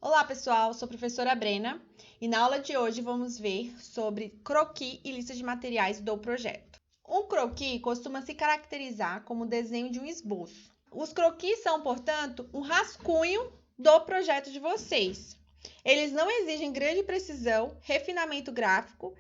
Olá pessoal, sou a professora Brena e na aula de hoje vamos ver sobre croquis e lista de materiais do projeto. Um croquis costuma se caracterizar como o desenho de um esboço. Os croquis são, portanto, um rascunho do projeto de vocês. Eles não exigem grande precisão, refinamento gráfico,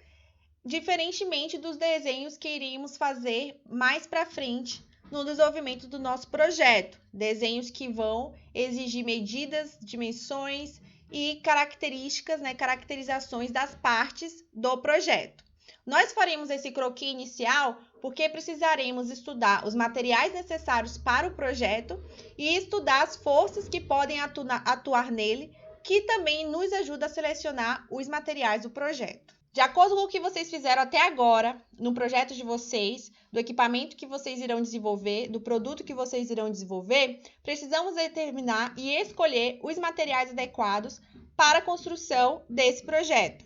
diferentemente dos desenhos que iríamos fazer mais para frente no desenvolvimento do nosso projeto. Desenhos que vão exigir medidas, dimensões e características, caracterizações das partes do projeto. Nós faremos esse croquis inicial porque precisaremos estudar os materiais necessários para o projeto e estudar as forças que podem atuar nele, que também nos ajuda a selecionar os materiais do projeto. De acordo com o que vocês fizeram até agora, no projeto de vocês, do equipamento que vocês irão desenvolver, do produto que vocês irão desenvolver, precisamos determinar e escolher os materiais adequados para a construção desse projeto.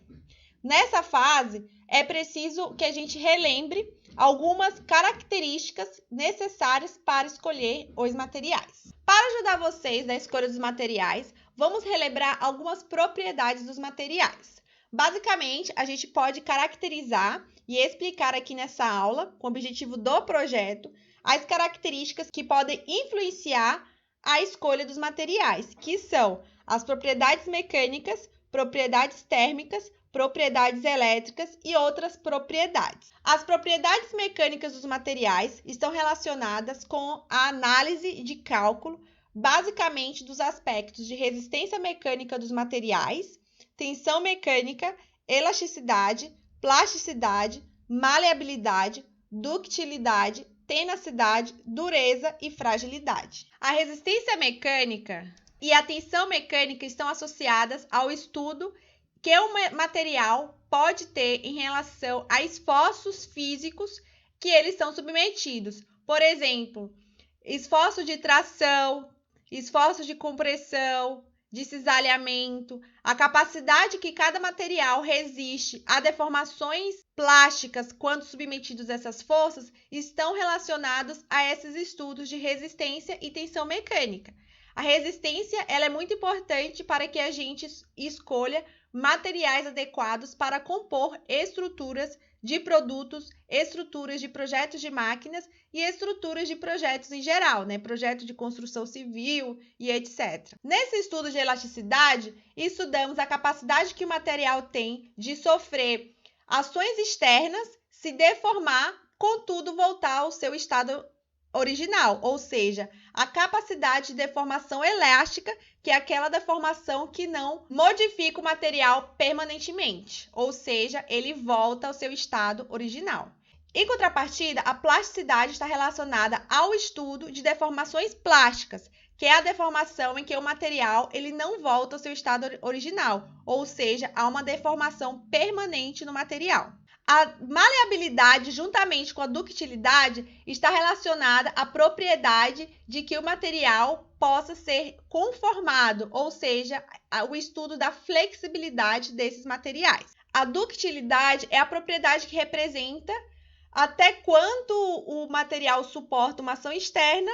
Nessa fase, é preciso que a gente relembre algumas características necessárias para escolher os materiais. Para ajudar vocês na escolha dos materiais, vamos relembrar algumas propriedades dos materiais. Basicamente, a gente pode caracterizar e explicar aqui nessa aula, com o objetivo do projeto, as características que podem influenciar a escolha dos materiais, que são as propriedades mecânicas, propriedades térmicas, propriedades elétricas e outras propriedades. As propriedades mecânicas dos materiais estão relacionadas com a análise de cálculo, basicamente dos aspectos de resistência mecânica dos materiais, tensão mecânica, elasticidade, plasticidade, maleabilidade, ductilidade, tenacidade, dureza e fragilidade. A resistência mecânica e a tensão mecânica estão associadas ao estudo que o material pode ter em relação a esforços físicos que eles são submetidos. Por exemplo, esforço de tração, esforço de compressão, de cisalhamento, a capacidade que cada material resiste a deformações plásticas quando submetidos a essas forças estão relacionados a esses estudos de resistência e tensão mecânica. A resistência ela é muito importante para que a gente escolha materiais adequados para compor estruturas de produtos, estruturas de projetos de máquinas e estruturas de projetos em geral, projeto de construção civil e etc. Nesse estudo de elasticidade, estudamos a capacidade que o material tem de sofrer ações externas, se deformar, contudo voltar ao seu estado original, ou seja, a capacidade de deformação elástica, que é aquela deformação que não modifica o material permanentemente, ou seja, ele volta ao seu estado original. Em contrapartida, a plasticidade está relacionada ao estudo de deformações plásticas, que é a deformação em que o material ele não volta ao seu estado original, ou seja, há uma deformação permanente no material. A maleabilidade, juntamente com a ductilidade, está relacionada à propriedade de que o material possa ser conformado, ou seja, o estudo da flexibilidade desses materiais. A ductilidade é a propriedade que representa até quanto o material suporta uma ação externa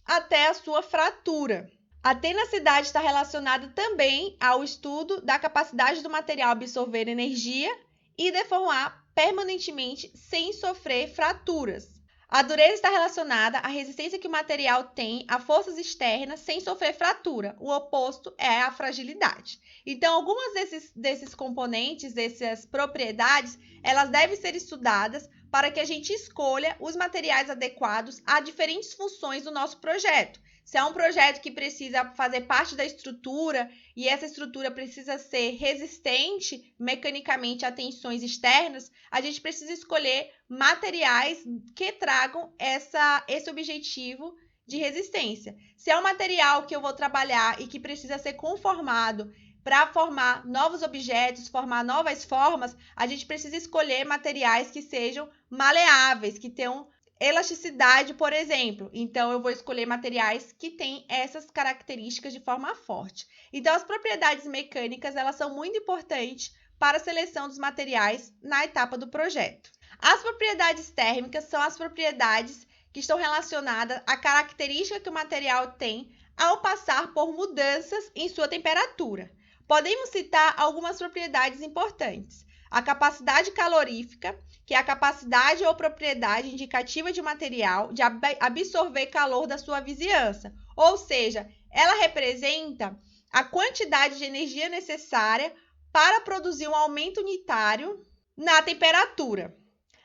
até a sua fratura. A tenacidade está relacionada também ao estudo da capacidade do material absorver energia e deformar permanentemente sem sofrer fraturas. A dureza está relacionada à resistência que o material tem a forças externas sem sofrer fratura. O oposto é a fragilidade. Então, algumas desses componentes, dessas propriedades, elas devem ser estudadas para que a gente escolha os materiais adequados a diferentes funções do nosso projeto. Se é um projeto que precisa fazer parte da estrutura e essa estrutura precisa ser resistente mecanicamente a tensões externas, a gente precisa escolher materiais que tragam esse objetivo de resistência. Se é um material que eu vou trabalhar e que precisa ser conformado para formar novos objetos, formar novas formas, a gente precisa escolher materiais que sejam maleáveis, que tenham elasticidade, por exemplo. Então, eu vou escolher materiais que têm essas características de forma forte. Então, as propriedades mecânicas, elas são muito importantes para a seleção dos materiais na etapa do projeto. As propriedades térmicas são as propriedades que estão relacionadas à característica que o material tem ao passar por mudanças em sua temperatura. Podemos citar algumas propriedades importantes. A capacidade calorífica, que é a capacidade ou propriedade indicativa de um material de absorver calor da sua vizinhança, ou seja, ela representa a quantidade de energia necessária para produzir um aumento unitário na temperatura.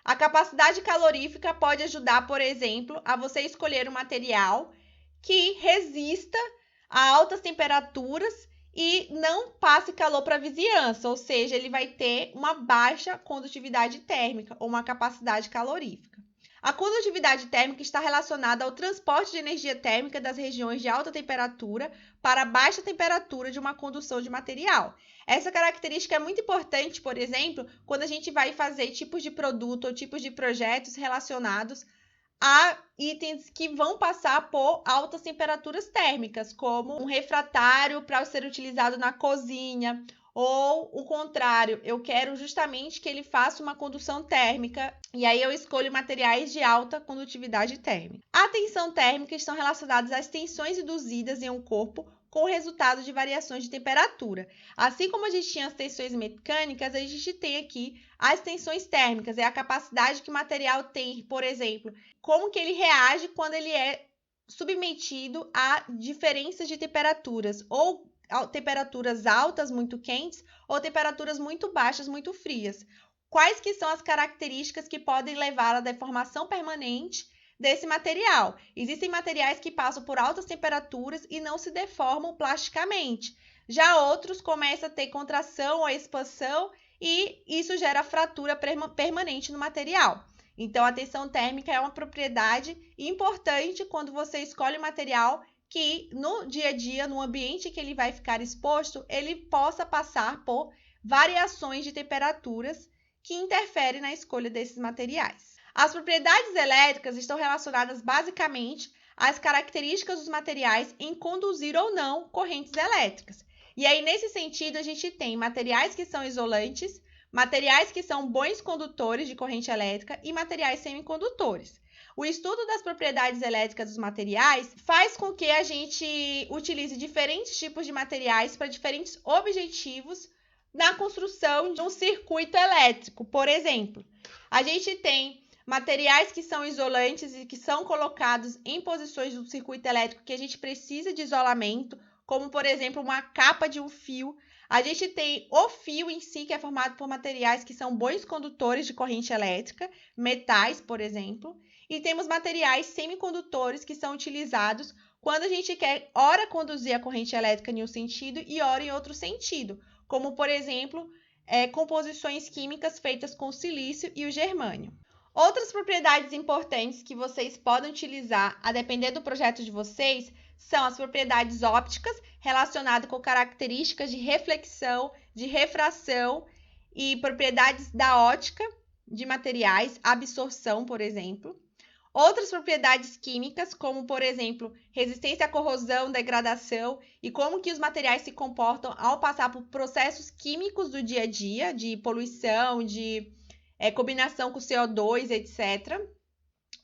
A capacidade calorífica pode ajudar, por exemplo, a você escolher um material que resista a altas temperaturas e não passe calor para a vizinhança, ou seja, ele vai ter uma baixa condutividade térmica ou uma capacidade calorífica. A condutividade térmica está relacionada ao transporte de energia térmica das regiões de alta temperatura para a baixa temperatura de uma condução de material. Essa característica é muito importante, por exemplo, quando a gente vai fazer tipos de produto ou tipos de projetos relacionados a itens que vão passar por altas temperaturas térmicas, como um refratário para ser utilizado na cozinha, ou o contrário, eu quero justamente que ele faça uma condução térmica, e aí eu escolho materiais de alta condutividade térmica. A tensão térmica estão relacionadas às tensões induzidas em um corpo com resultado de variações de temperatura. Assim como a gente tinha as tensões mecânicas, a gente tem aqui as tensões térmicas, é a capacidade que o material tem, por exemplo, como que ele reage quando ele é submetido a diferenças de temperaturas, ou temperaturas altas, muito quentes, ou temperaturas muito baixas, muito frias. Quais que são as características que podem levar à deformação permanente desse material? Existem materiais que passam por altas temperaturas e não se deformam plasticamente. Já outros começam a ter contração ou expansão e isso gera fratura permanente no material. Então, a tensão térmica é uma propriedade importante quando você escolhe um material que no dia a dia, no ambiente que ele vai ficar exposto, ele possa passar por variações de temperaturas que interferem na escolha desses materiais. As propriedades elétricas estão relacionadas basicamente às características dos materiais em conduzir ou não correntes elétricas. E aí, nesse sentido, a gente tem materiais que são isolantes, materiais que são bons condutores de corrente elétrica e materiais semicondutores. O estudo das propriedades elétricas dos materiais faz com que a gente utilize diferentes tipos de materiais para diferentes objetivos na construção de um circuito elétrico. Por exemplo, a gente tem materiais que são isolantes e que são colocados em posições do circuito elétrico que a gente precisa de isolamento, como, por exemplo, uma capa de um fio. A gente tem o fio em si, que é formado por materiais que são bons condutores de corrente elétrica, metais, por exemplo. E temos materiais semicondutores que são utilizados quando a gente quer, ora, conduzir a corrente elétrica em um sentido e ora em outro sentido, como, por exemplo, composições químicas feitas com o silício e o germânio. Outras propriedades importantes que vocês podem utilizar, a depender do projeto de vocês, são as propriedades ópticas, relacionadas com características de reflexão, de refração e propriedades da ótica de materiais, absorção, por exemplo. Outras propriedades químicas, como, por exemplo, resistência à corrosão, degradação e como que os materiais se comportam ao passar por processos químicos do dia a dia, de poluição, de combinação com CO2, etc.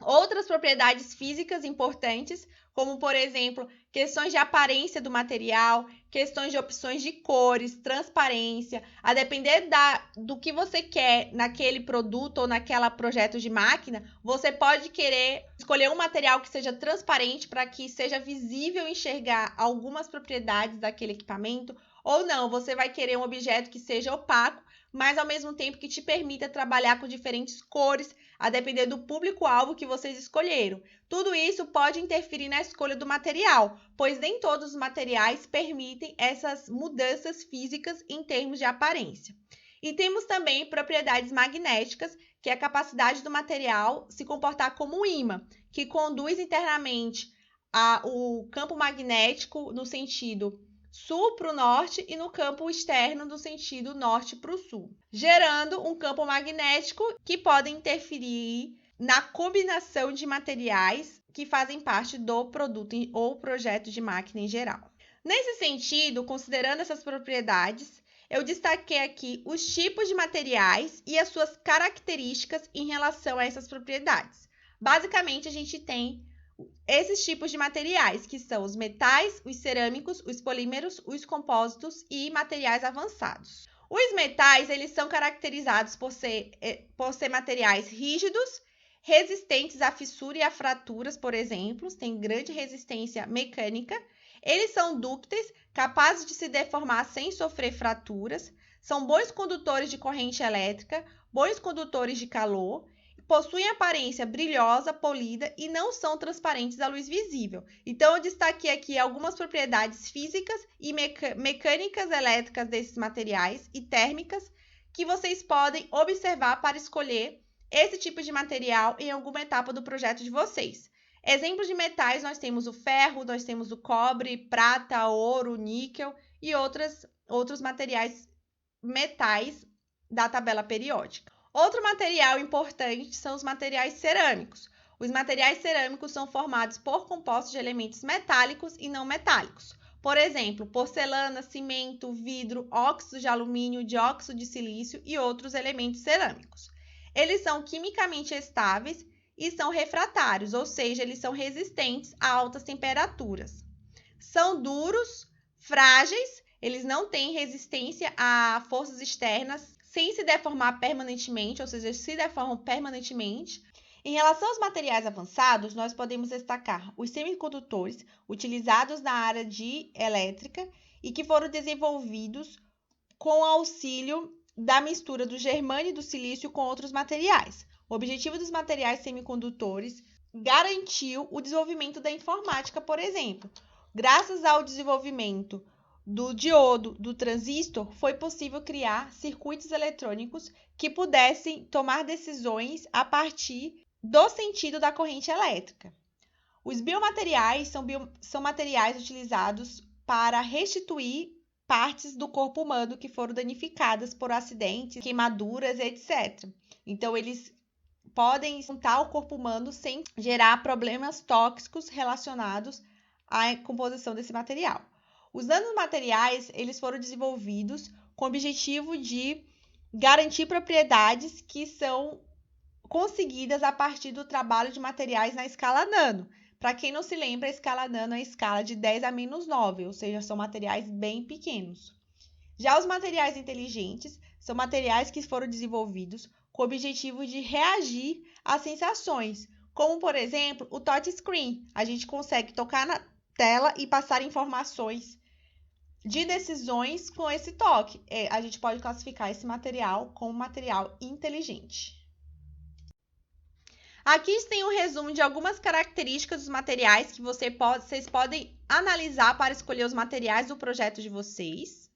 Outras propriedades físicas importantes, como, por exemplo, questões de aparência do material, questões de opções de cores, transparência, a depender do que você quer naquele produto ou naquele projeto de máquina, você pode querer escolher um material que seja transparente para que seja visível enxergar algumas propriedades daquele equipamento, ou não, você vai querer um objeto que seja opaco, mas ao mesmo tempo que te permita trabalhar com diferentes cores, a depender do público-alvo que vocês escolheram. Tudo isso pode interferir na escolha do material, pois nem todos os materiais permitem essas mudanças físicas em termos de aparência. E temos também propriedades magnéticas, que é a capacidade do material se comportar como um ímã, que conduz internamente o campo magnético no sentido sul para o norte e no campo externo no sentido norte para o sul, gerando um campo magnético que pode interferir na combinação de materiais que fazem parte do produto ou projeto de máquina em geral. Nesse sentido, considerando essas propriedades, eu destaquei aqui os tipos de materiais e as suas características em relação a essas propriedades. Basicamente, a gente tem esses tipos de materiais, que são os metais, os cerâmicos, os polímeros, os compósitos e materiais avançados. Os metais, eles são caracterizados por ser materiais rígidos, resistentes à fissura e a fraturas, por exemplo, têm grande resistência mecânica. Eles são dúcteis, capazes de se deformar sem sofrer fraturas, são bons condutores de corrente elétrica, bons condutores de calor, possuem aparência brilhosa, polida e não são transparentes à luz visível. Então, eu destaquei aqui algumas propriedades físicas e mecânicas elétricas desses materiais e térmicas que vocês podem observar para escolher esse tipo de material em alguma etapa do projeto de vocês. Exemplos de metais, nós temos o ferro, nós temos o cobre, prata, ouro, níquel e outros metais da tabela periódica. Outro material importante são os materiais cerâmicos. Os materiais cerâmicos são formados por compostos de elementos metálicos e não metálicos. Por exemplo, porcelana, cimento, vidro, óxido de alumínio, dióxido de silício e outros elementos cerâmicos. Eles são quimicamente estáveis e são refratários, ou seja, eles são resistentes a altas temperaturas. São duros, frágeis, eles não têm resistência a forças externas, sem se deformar permanentemente, ou seja, se deformam permanentemente. Em relação aos materiais avançados, nós podemos destacar os semicondutores utilizados na área de elétrica e que foram desenvolvidos com auxílio da mistura do germânio e do silício com outros materiais. O objetivo dos materiais semicondutores garantiu o desenvolvimento da informática, por exemplo. Graças ao desenvolvimento do diodo, do transistor, foi possível criar circuitos eletrônicos que pudessem tomar decisões a partir do sentido da corrente elétrica. Os biomateriais são materiais utilizados para restituir partes do corpo humano que foram danificadas por acidentes, queimaduras, etc. Então, eles podem juntar o corpo humano sem gerar problemas tóxicos relacionados à composição desse material. Os nanomateriais, eles foram desenvolvidos com o objetivo de garantir propriedades que são conseguidas a partir do trabalho de materiais na escala nano. Para quem não se lembra, a escala nano é a escala de 10 a menos 9, ou seja, são materiais bem pequenos. Já os materiais inteligentes são materiais que foram desenvolvidos com o objetivo de reagir às sensações, como, por exemplo, o touchscreen. A gente consegue tocar na tela e passar informações de decisões com esse toque. A gente pode classificar esse material como material inteligente. Aqui tem um resumo de algumas características dos materiais que vocês podem analisar para escolher os materiais do projeto de vocês.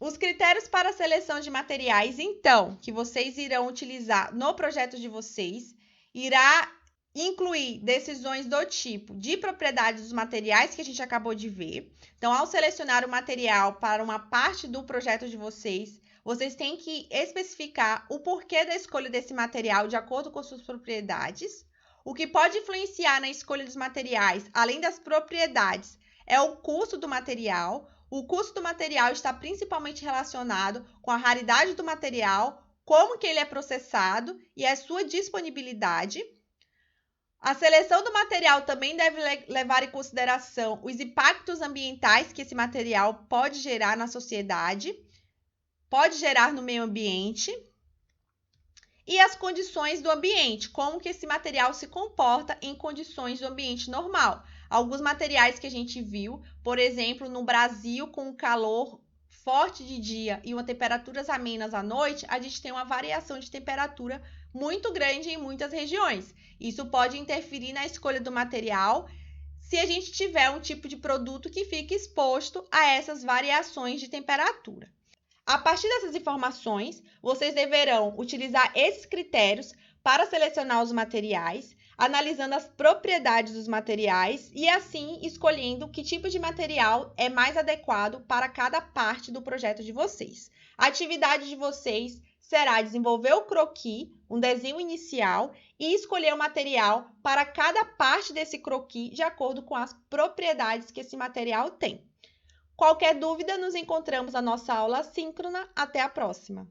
Os critérios para a seleção de materiais, então, que vocês irão utilizar no projeto de vocês, irá incluir decisões do tipo de propriedades dos materiais que a gente acabou de ver. Então, ao selecionar o material para uma parte do projeto de vocês, vocês têm que especificar o porquê da escolha desse material de acordo com suas propriedades. O que pode influenciar na escolha dos materiais, além das propriedades, é o custo do material. O custo do material está principalmente relacionado com a raridade do material, como que ele é processado e a sua disponibilidade. A seleção do material também deve levar em consideração os impactos ambientais que esse material pode gerar na sociedade, pode gerar no meio ambiente, e as condições do ambiente, como que esse material se comporta em condições do ambiente normal. Alguns materiais que a gente viu, por exemplo, no Brasil, com um calor forte de dia e uma temperaturas amenas à noite, a gente tem uma variação de temperatura muito grande em muitas regiões. Isso pode interferir na escolha do material se a gente tiver um tipo de produto que fique exposto a essas variações de temperatura. A partir dessas informações, vocês deverão utilizar esses critérios para selecionar os materiais, analisando as propriedades dos materiais e assim escolhendo que tipo de material é mais adequado para cada parte do projeto de vocês. A atividade de vocês será desenvolver o croquis, um desenho inicial, e escolher o material para cada parte desse croquis de acordo com as propriedades que esse material tem. Qualquer dúvida, nos encontramos na nossa aula assíncrona. Até a próxima!